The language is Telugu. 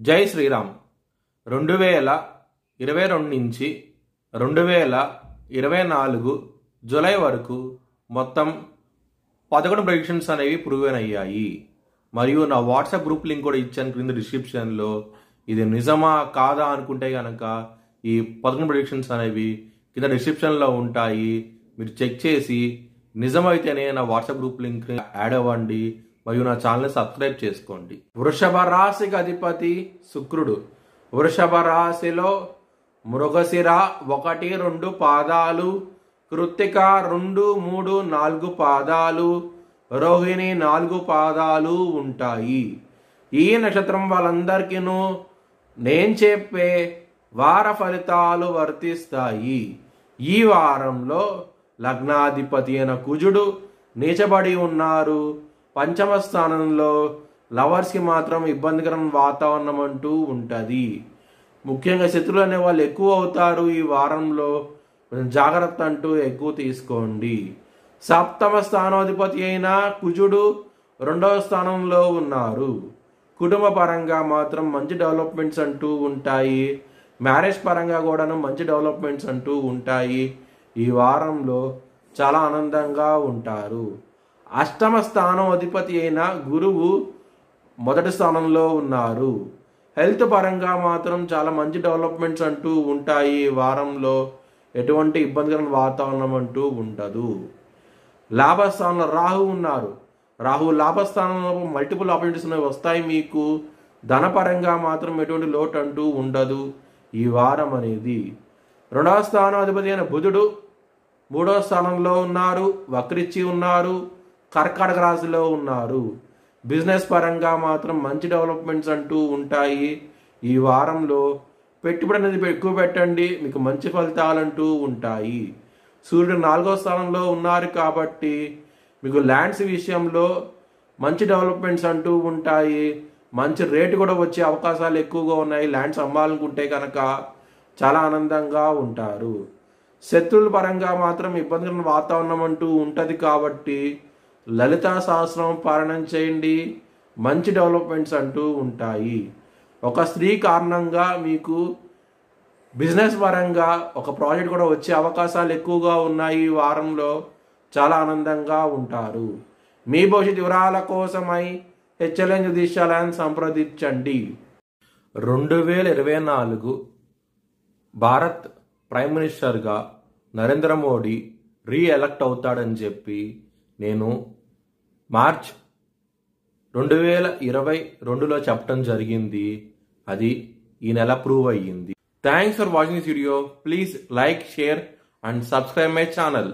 జై శ్రీరామ్. 2022 నుంచి 2024 జూలై వరకు మొత్తం 11 ప్రెడిక్షన్స్ అనేవి ప్రూవెన్ అయ్యాయి. మరియు నా వాట్సాప్ గ్రూప్ లింక్ కూడా ఇచ్చాను క్రింద డిస్క్రిప్షన్లో. ఇది నిజమా కాదా అనుకుంటే కనుక ఈ 11 ప్రెడిక్షన్స్ అనేవి కింద డిస్క్రిప్షన్లో ఉంటాయి. మీరు చెక్ చేసి నిజమైతేనే నా వాట్సాప్ గ్రూప్ లింక్ యాడ్ అవ్వండి మరియు నా ఛానల్ సబ్స్క్రైబ్ చేసుకోండి. వృషభ రాశికి అధిపతి శుక్రుడు. వృషభ రాశిలో మృగశిర 1, 2 పాదాలు, కృత్తిక 2, 3, 4 పాదాలు, రోహిణి 4 పాదాలు ఉంటాయి. ఈ నక్షత్రం వాళ్ళందరికీను నేను చెప్పే వార ఫలితాలు వర్తిస్తాయి. ఈ వారంలో లగ్నాధిపతి అయిన కుజుడు నీచబడి ఉన్నారు. పంచమ స్థానంలో లవర్స్కి మాత్రం ఇబ్బందికరమైన వాతావరణం అంటూ ఉంటుంది. ముఖ్యంగా శత్రువులు అనే వాళ్ళు ఎక్కువ అవుతారు. ఈ వారంలో జాగ్రత్త అంటూ ఎక్కువ తీసుకోండి. సప్తమ స్థానాధిపతి అయిన కుజుడు 2వ స్థానంలో ఉన్నారు. కుటుంబ పరంగా మాత్రం మంచి డెవలప్మెంట్స్ అంటూ ఉంటాయి. మ్యారేజ్ పరంగా కూడాను మంచి డెవలప్మెంట్స్ అంటూ ఉంటాయి. ఈ వారంలో చాలా ఆనందంగా ఉంటారు. అష్టమ స్థానం అధిపతి అయిన గురువు 1వ స్థానంలో ఉన్నారు. హెల్త్ పరంగా మాత్రం చాలా మంచి డెవలప్మెంట్స్ అంటూ ఉంటాయి. ఈ వారంలో ఎటువంటి ఇబ్బందికరమైన వాతావరణం అంటూ ఉండదు. లాభస్థానంలో రాహు ఉన్నారు. రాహు లాభస్థానంలో మల్టిపుల్ ఆపర్చునిటీస్ వస్తాయి. మీకు ధనపరంగా మాత్రం ఎటువంటి లోటు అంటూ ఉండదు ఈ వారం అనేది. 2వ స్థానం అధిపతి అయిన బుధుడు 3వ స్థానంలో ఉన్నారు. వక్రించి ఉన్నారు. కర్కాటక రాశిలో ఉన్నారు. బిజినెస్ పరంగా మాత్రం మంచి డెవలప్మెంట్స్ అంటూ ఉంటాయి. ఈ వారంలో పెట్టుబడి అనేది ఎక్కువ పెట్టండి, మీకు మంచి ఫలితాలు అంటూ ఉంటాయి. సూర్యుడు 4వ స్థానంలో ఉన్నారు కాబట్టి మీకు ల్యాండ్స్ విషయంలో మంచి డెవలప్మెంట్స్ అంటూ ఉంటాయి. మంచి రేటు కూడా వచ్చే అవకాశాలు ఎక్కువగా ఉన్నాయి. ల్యాండ్స్ అమ్మాలనుకుంటే కనుక చాలా ఆనందంగా ఉంటారు. శత్రువుల పరంగా మాత్రం ఇబ్బందికరమైన వాతావరణం అంటూ ఉంటుంది కాబట్టి లలితా సహస్రం పారాయణం చేయండి. మంచి డెవలప్మెంట్స్ అంటూ ఉంటాయి. ఒక స్త్రీ కారణంగా మీకు బిజినెస్ పరంగా ఒక ప్రాజెక్ట్ కూడా వచ్చే అవకాశాలు ఎక్కువగా ఉన్నాయి. ఈ వారంలో చాలా ఆనందంగా ఉంటారు. మీ భవిష్యత్ వివరాల కోసమై హెచ్ఎల్ఎన్ జ్యోతిష్యాలయాన్ని సంప్రదించండి. 2024 భారత్ ప్రైమ్ మినిస్టర్గా నరేంద్ర మోడీ రీఎలక్ట్ అవుతాడని చెప్పి నేను మార్చ్ 2022లో చెప్పడం జరిగింది. అది ఈ నెల ప్రూవ్ అయ్యింది. Thanks for watching this video. Please like, share and subscribe my channel.